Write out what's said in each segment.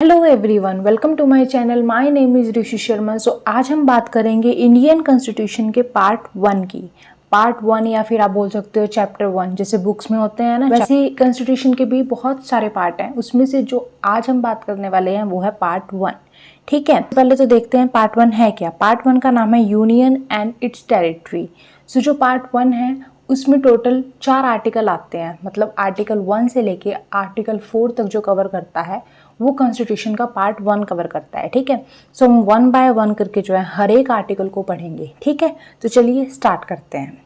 Hello everyone, welcome to my channel. My name is Rishi Sharma. So आज हम बात करेंगे इंडियन कॉन्स्टिट्यूशन के पार्ट 1 की। पार्ट 1 या फिर आप बोल सकते हो चैप्टर 1, जैसे बुक्स में होते हैं ना, वैसे कॉन्स्टिट्यूशन के भी बहुत सारे पार्ट हैं। उसमें से जो आज हम बात करने वाले हैं वो है पार्ट 1। ठीक है, पहले तो देखते हैं पार्ट 1 है क्या। पार्ट 1 का नाम है यूनियन एंड इट्स टेरिटरी। सो जो पार्ट 1 है उसमें टोटल 4 आर्टिकल आते हैं, मतलब आर्टिकल 1 से लेके आर्टिकल 4 तक जो कवर करता है वो कॉन्स्टिट्यूशन का पार्ट 1 कवर करता है। ठीक है, सो हम 1 बाय 1 करके जो है हर एक आर्टिकल को पढ़ेंगे। ठीक है, तो चलिए स्टार्ट करते हैं।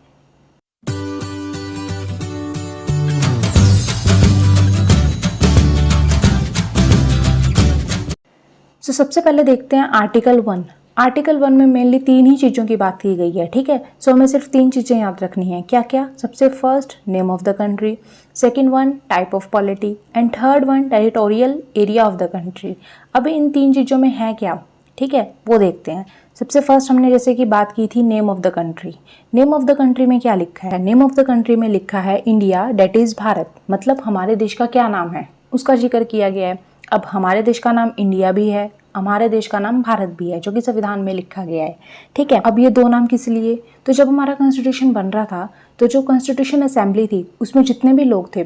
तो सबसे पहले देखते हैं आर्टिकल 1। आर्टिकल 1 में मेनली 3 ही चीज़ों की बात की गई है। ठीक है, सो हमें सिर्फ 3 चीज़ें याद रखनी है। क्या क्या? सबसे first name of the country, second one type of polity and third one territorial area of the country. अब इन 3 चीज़ों में है क्या, ठीक है, वो देखते हैं। सबसे फर्स्ट हमने जैसे कि बात की थी name of the country. Name of the country में क्या लिखा है? नेम ऑफ द कंट्री में लिखा है इंडिया, डेट इज़ भारत। मतलब हमारे देश का क्या नाम है उसका जिक्र किया गया है। अब हमारे देश का नाम इंडिया भी है, हमारे देश का नाम भारत भी है, जो कि संविधान में लिखा गया है। ठीक है, अब ये 2 नाम किस लिए? तो जब हमारा कॉन्स्टिट्यूशन बन रहा था तो जो कॉन्स्टिट्यूशन असेंबली थी उसमें जितने भी लोग थे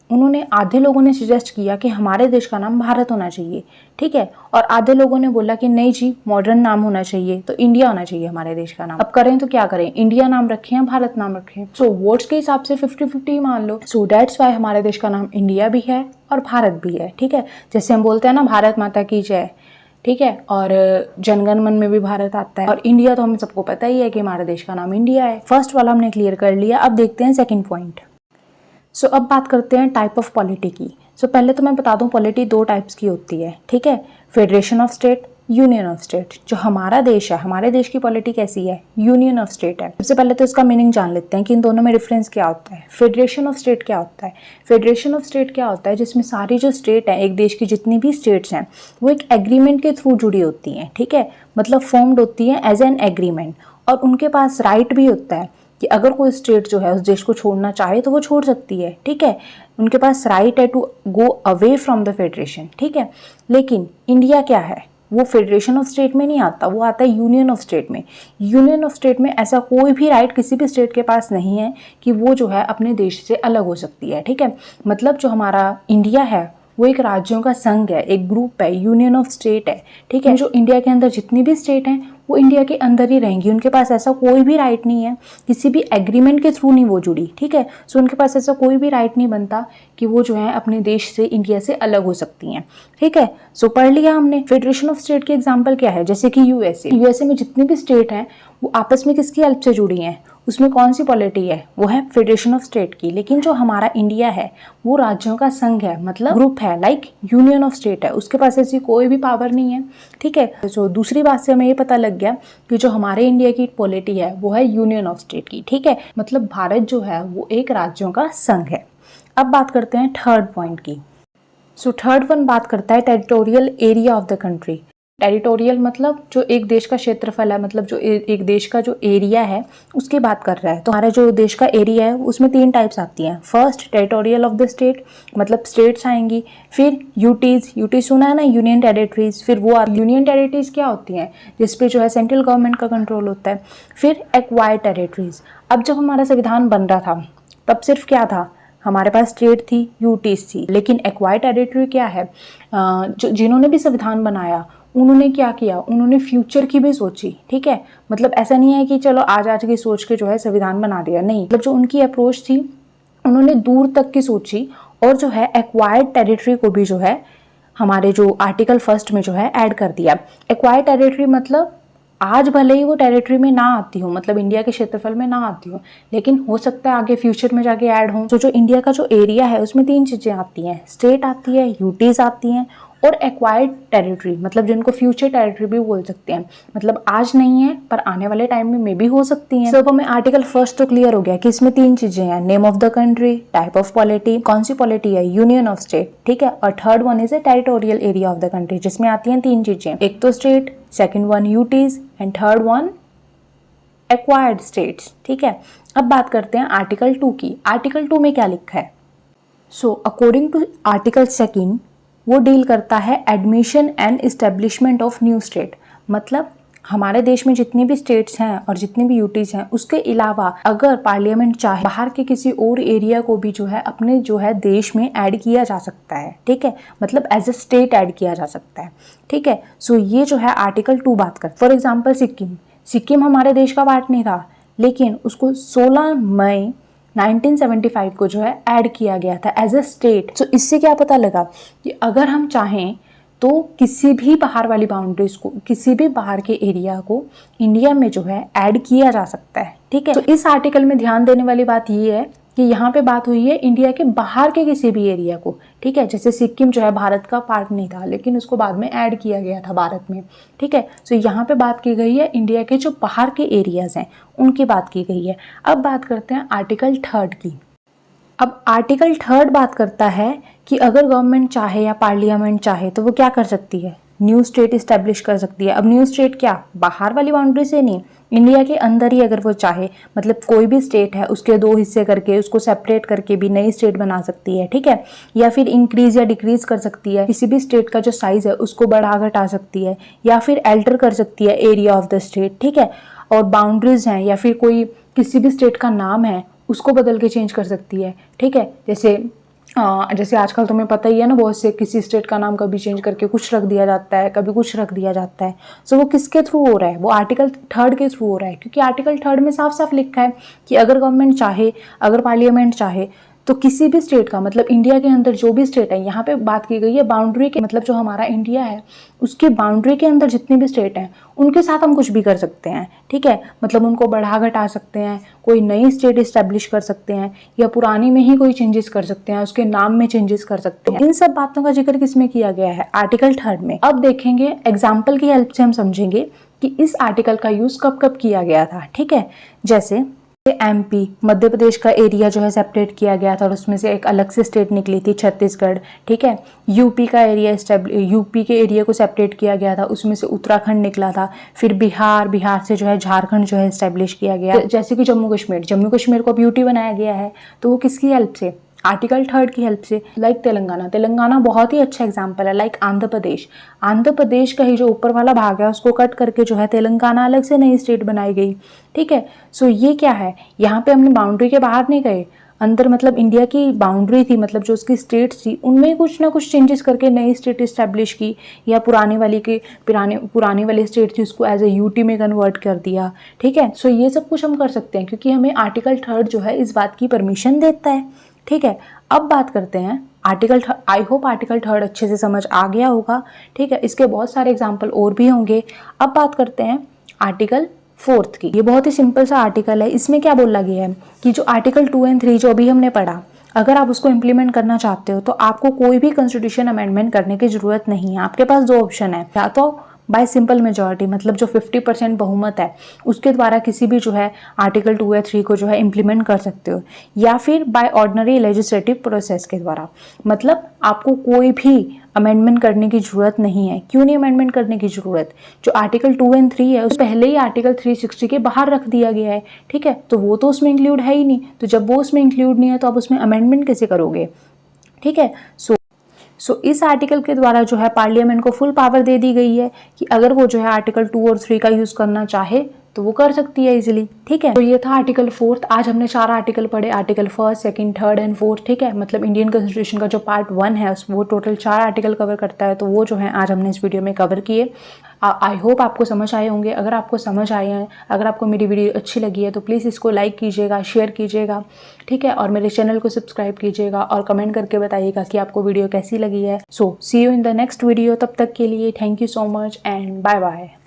उन्होंने, आधे लोगों ने सजेस्ट किया कि हमारे देश का नाम भारत होना चाहिए। ठीक है, और आधे लोगों ने बोला कि नहीं जी, मॉडर्न नाम होना चाहिए, तो इंडिया होना चाहिए हमारे देश का नाम। अब करें तो क्या करें, इंडिया नाम रखें या भारत नाम रखें? सो वोट्स के हिसाब से 50-50 मान लो। सो दैट्स वाई हमारे देश का नाम इंडिया भी है और भारत भी है। ठीक है, जैसे हम बोलते हैं ना भारत माता की जय। ठीक है, और जनगण मन में भी भारत आता है, और इंडिया तो हमें सबको पता ही है कि हमारे देश का नाम इंडिया है। फर्स्ट वाला हमने क्लियर कर लिया। अब देखते हैं सेकंड पॉइंट। सो अब बात करते हैं टाइप ऑफ पॉलिटी की। सो पहले तो मैं बता दूं, पॉलिटी 2 टाइप्स की होती है। ठीक है, federation of state, union of state. जो हमारा देश है, हमारे देश की पॉलिटी कैसी है? यूनियन ऑफ स्टेट है। सबसे पहले तो इसका मीनिंग जान लेते हैं कि इन दोनों में डिफरेंस क्या होता है। फेडरेशन ऑफ स्टेट क्या होता है? फेडरेशन ऑफ स्टेट क्या होता है? जिसमें सारी जो स्टेट है, एक देश की जितनी भी स्टेट्स हैं, वो एक एग्रीमेंट के थ्रू जुड़ी होती हैं। ठीक है, मतलब फॉर्म्ड होती हैं एज एन एग्रीमेंट, और उनके पास राइट भी होता है कि अगर कोई स्टेट जो है उस देश को छोड़ना चाहे तो वो छोड़ सकती है। ठीक है, उनके पास राइट है to go away from the federation. ठीक है, लेकिन इंडिया क्या है, वो फेडरेशन ऑफ स्टेट में नहीं आता, वो आता है यूनियन ऑफ स्टेट में। यूनियन ऑफ स्टेट में ऐसा कोई भी राइट किसी भी स्टेट के पास नहीं है कि वो जो है अपने देश से अलग हो सकती है। ठीक है, मतलब जो हमारा इंडिया है वो एक राज्यों का संघ है, एक ग्रुप है, यूनियन ऑफ स्टेट है। ठीक है, जो इंडिया के अंदर जितनी भी स्टेट हैं वो इंडिया के अंदर ही रहेंगी। उनके पास ऐसा कोई भी राइट नहीं है, किसी भी एग्रीमेंट के थ्रू नहीं वो जुड़ी। ठीक है, सो उनके पास ऐसा कोई भी राइट नहीं बनता कि वो जो है अपने देश से, इंडिया से अलग हो सकती हैं। ठीक है, सो पढ़ लिया हमने। फेडरेशन ऑफ स्टेट की एग्जाम्पल क्या है? जैसे कि यूएसए में जितनी भी स्टेट हैं वो आपस में किसकी हेल्प से जुड़ी हैं? उसमें कौन सी पॉलिटी है? वो है फेडरेशन ऑफ स्टेट की। लेकिन जो हमारा इंडिया है वो राज्यों का संघ है, मतलब ग्रुप है, लाइक यूनियन ऑफ स्टेट है, उसके पास ऐसी कोई भी पावर नहीं है। ठीक है, तो दूसरी बात से हमें ये पता लग गया कि जो हमारे इंडिया की पॉलिटी है वो है यूनियन ऑफ स्टेट की। ठीक है, मतलब भारत जो है वो एक राज्यों का संघ है। अब बात करते हैं थर्ड पॉइंट की। सो थर्ड वन बात करता है territorial area of the country. Territorial मतलब जो एक देश का क्षेत्रफल है, मतलब जो एक देश का जो एरिया है उसकी बात कर रहा है। तो हमारा जो देश का एरिया है उसमें 3 टाइप्स आती हैं। First territorial of the state, मतलब स्टेट्स आएंगी। फिर यूटीज सुना है ना, यूनियन टेरिटरीज। फिर वो यूनियन टेरिटरीज क्या होती हैं? जिसपे जो है सेंट्रल गवर्नमेंट का कंट्रोल होता है। फिर एक्वायर्ड टेरिटरीज। अब जब हमारा संविधान बन रहा था तब सिर्फ क्या था? हमारे पास स्टेट थी, यूटीज थी। लेकिन एक्वायर्ड टेरिटरी क्या है? जो जिन्होंने भी संविधान बनाया उन्होंने क्या किया? उन्होंने फ्यूचर की भी सोची। ठीक है, मतलब ऐसा नहीं है कि चलो आज की सोच के जो है संविधान बना दिया, नहीं। मतलब जो उनकी अप्रोच थी उन्होंने दूर तक की सोची, और जो है एक्वायर्ड टेरिटरी को भी जो है हमारे जो आर्टिकल 1 में जो है ऐड कर दिया। एक्वायर्ड टेरिटरी मतलब आज भले ही वो टेरिटरी में ना आती हो, मतलब इंडिया के क्षेत्रफल में ना आती हो, लेकिन हो सकता है आगे फ्यूचर में जाके ऐड हो। तो जो इंडिया का जो एरिया है उसमें 3 चीज़ें आती हैं, स्टेट आती है, यूटीज आती हैं, और एक्वायर्ड टेरिटरी, मतलब जिनको फ्यूचर टेरिटरी भी बोल सकते हैं। मतलब आज नहीं है पर आने वाले टाइम में मे भी हो सकती हैं। सब हमें आर्टिकल 1 तो क्लियर हो गया कि इसमें 3 चीजें हैं, name of the country, type of polity, कौन सी पॉलिटी है? Union of state. ठीक है, और third one is a territorial area of the country, जिसमें आती हैं 3 चीजें, एक तो state, second one UTs and third one acquired states. ठीक है, अब बात करते हैं आर्टिकल 2 की। आर्टिकल 2 में क्या लिखा है? सो अकॉर्डिंग टू आर्टिकल 2 वो डील करता है admission and establishment of new state. मतलब हमारे देश में जितनी भी स्टेट्स हैं और जितनी भी यूटीज हैं, उसके अलावा अगर पार्लियामेंट चाहे बाहर के किसी और एरिया को भी जो है अपने जो है देश में ऐड किया जा सकता है, ठीक है, मतलब एज ए स्टेट ऐड किया जा सकता है, ठीक है। सो ये जो है आर्टिकल 2 बात कर। फॉर एग्जाम्पल सिक्किम हमारे देश का पार्ट नहीं था, लेकिन उसको 16 मई 1975 को जो है ऐड किया गया था एज ए स्टेट। सो इससे क्या पता लगा कि अगर हम चाहें तो किसी भी बाहर वाली बाउंड्रीज को, किसी भी बाहर के एरिया को इंडिया में जो है ऐड किया जा सकता है, ठीक है। तो इस आर्टिकल में ध्यान देने वाली बात ये है कि यहाँ पे बात हुई है इंडिया के बाहर के किसी भी एरिया को, ठीक है। जैसे सिक्किम जो है भारत का पार्ट नहीं था, लेकिन उसको बाद में ऐड किया गया था भारत में, ठीक है। सो यहाँ पे बात की गई है इंडिया के जो बाहर के एरियाज हैं उनकी बात की गई है। अब बात करते हैं आर्टिकल 3 की। अब आर्टिकल 3 बात करता है कि अगर गवर्नमेंट चाहे या पार्लियामेंट चाहे तो वो क्या कर सकती है, न्यू स्टेट इस्टेब्लिश कर सकती है। अब न्यू स्टेट क्या, बाहर वाली बाउंड्री से नहीं, इंडिया के अंदर ही अगर वो चाहे, मतलब कोई भी स्टेट है उसके 2 हिस्से करके उसको सेपरेट करके भी नई स्टेट बना सकती है, ठीक है। या फिर इंक्रीज या डिक्रीज कर सकती है, किसी भी स्टेट का जो साइज है उसको बढ़ा घटा सकती है, या फिर अल्टर कर सकती है एरिया ऑफ द स्टेट, ठीक है। और बाउंड्रीज हैं या फिर कोई किसी भी स्टेट का नाम है उसको बदल के चेंज कर सकती है, ठीक है। जैसे आजकल तुम्हें पता ही है ना, बहुत से किसी स्टेट का नाम कभी चेंज करके कुछ रख दिया जाता है, कभी कुछ रख दिया जाता है। सो वो किसके थ्रू हो रहा है, वो आर्टिकल 3 के थ्रू हो रहा है, क्योंकि आर्टिकल 3 में साफ साफ लिखा है कि अगर गवर्नमेंट चाहे, अगर पार्लियामेंट चाहे तो किसी भी स्टेट का, मतलब इंडिया के अंदर जो भी स्टेट है, यहाँ पे बात की गई है बाउंड्री के, मतलब जो हमारा इंडिया है उसके बाउंड्री के अंदर जितने भी स्टेट हैं उनके साथ हम कुछ भी कर सकते हैं, ठीक है। मतलब उनको बढ़ा घटा सकते हैं, कोई नई स्टेट इस्टेब्लिश कर सकते हैं, या पुरानी में ही कोई चेंजेस कर सकते हैं, उसके नाम में चेंजेस कर सकते हैं। इन सब बातों का जिक्र किसमें किया गया है, आर्टिकल 3 में। अब देखेंगे एग्जाम्पल की हेल्प से हम समझेंगे कि इस आर्टिकल का यूज कब कब किया गया था, ठीक है। जैसे एमपी मध्य प्रदेश का एरिया जो है सेपरेट किया गया था और उसमें से एक अलग से स्टेट निकली थी छत्तीसगढ़, ठीक है। यूपी का एरिया यूपी के एरिया को सेपरेट किया गया था, उसमें से उत्तराखंड निकला था। फिर बिहार से जो है झारखंड जो है एस्टेब्लिश किया गया। जैसे कि जम्मू कश्मीर को अब यूटी बनाया गया है, तो वो किसकी हेल्प से, आर्टिकल 3 की हेल्प से। लाइक तेलंगाना बहुत ही अच्छा एग्जाम्पल है। लाइक आंध्र प्रदेश का ही जो ऊपर वाला भाग है उसको कट करके जो है तेलंगाना अलग से नई स्टेट बनाई गई, ठीक है। सो ये क्या है, यहाँ पे हमने बाउंड्री के बाहर नहीं गए, अंदर मतलब इंडिया की बाउंड्री थी, मतलब जो उसकी स्टेट्स थी उनमें कुछ ना कुछ चेंजेस करके नई स्टेट इस्टेब्लिश की, या पुरानी वाली स्टेट थी उसको एज ए यूटी में कन्वर्ट कर दिया, ठीक है। सो ये सब कुछ हम कर सकते हैं क्योंकि हमें आर्टिकल 3 जो है इस बात की परमिशन देता है, ठीक है। अब बात करते हैं आर्टिकल 3। आई होप आर्टिकल 3 अच्छे से समझ आ गया होगा, ठीक है। इसके बहुत सारे एग्जाम्पल और भी होंगे। अब बात करते हैं आर्टिकल 4 की। ये बहुत ही सिंपल सा आर्टिकल है। इसमें क्या बोला गया है कि जो आर्टिकल 2 और 3 जो अभी हमने पढ़ा, अगर आप उसको इम्प्लीमेंट करना चाहते हो तो आपको कोई भी कॉन्स्टिट्यूशन अमेंडमेंट करने की जरूरत नहीं है। आपके पास 2 ऑप्शन है, या तो बाय सिंपल मेजॉरिटी, मतलब जो 50% बहुमत है उसके द्वारा किसी भी जो है आर्टिकल 2 या 3 को जो है इम्प्लीमेंट कर सकते हो, या फिर बाय ऑर्डिनरी लेजिस्लेटिव प्रोसेस के द्वारा। मतलब आपको कोई भी अमेंडमेंट करने की जरूरत नहीं है। क्यों नहीं अमेंडमेंट करने की जरूरत, जो आर्टिकल 2 और 3 है उस पहले ही आर्टिकल 360 के बाहर रख दिया गया है, ठीक है। तो वो तो उसमें इंक्लूड है ही नहीं, तो जब वो उसमें इंक्लूड नहीं है तो आप उसमें अमेंडमेंट कैसे करोगे, ठीक है। सो इस आर्टिकल के द्वारा जो है पार्लियामेंट को फुल पावर दे दी गई है कि अगर वो जो है आर्टिकल 2 और 3 का यूज करना चाहे तो वो कर सकती है इजीली, ठीक है। तो ये था आर्टिकल 4। आज हमने 4 आर्टिकल पढ़े, आर्टिकल 1, 2, 3 एंड 4, ठीक है। मतलब इंडियन कॉन्स्टिट्यूशन का जो पार्ट 1 है वो टोटल 4 आर्टिकल कवर करता है, तो वो जो है आज हमने इस वीडियो में कवर किए। आई होप आपको समझ आए होंगे। अगर आपको समझ आए हैं, अगर आपको मेरी वीडियो अच्छी लगी है तो प्लीज़ इसको लाइक कीजिएगा, शेयर कीजिएगा, ठीक है। और मेरे चैनल को सब्सक्राइब कीजिएगा और कमेंट करके बताइएगा कि आपको वीडियो कैसी लगी है। So see you in the next video. तब तक के लिए thank you so much and bye bye.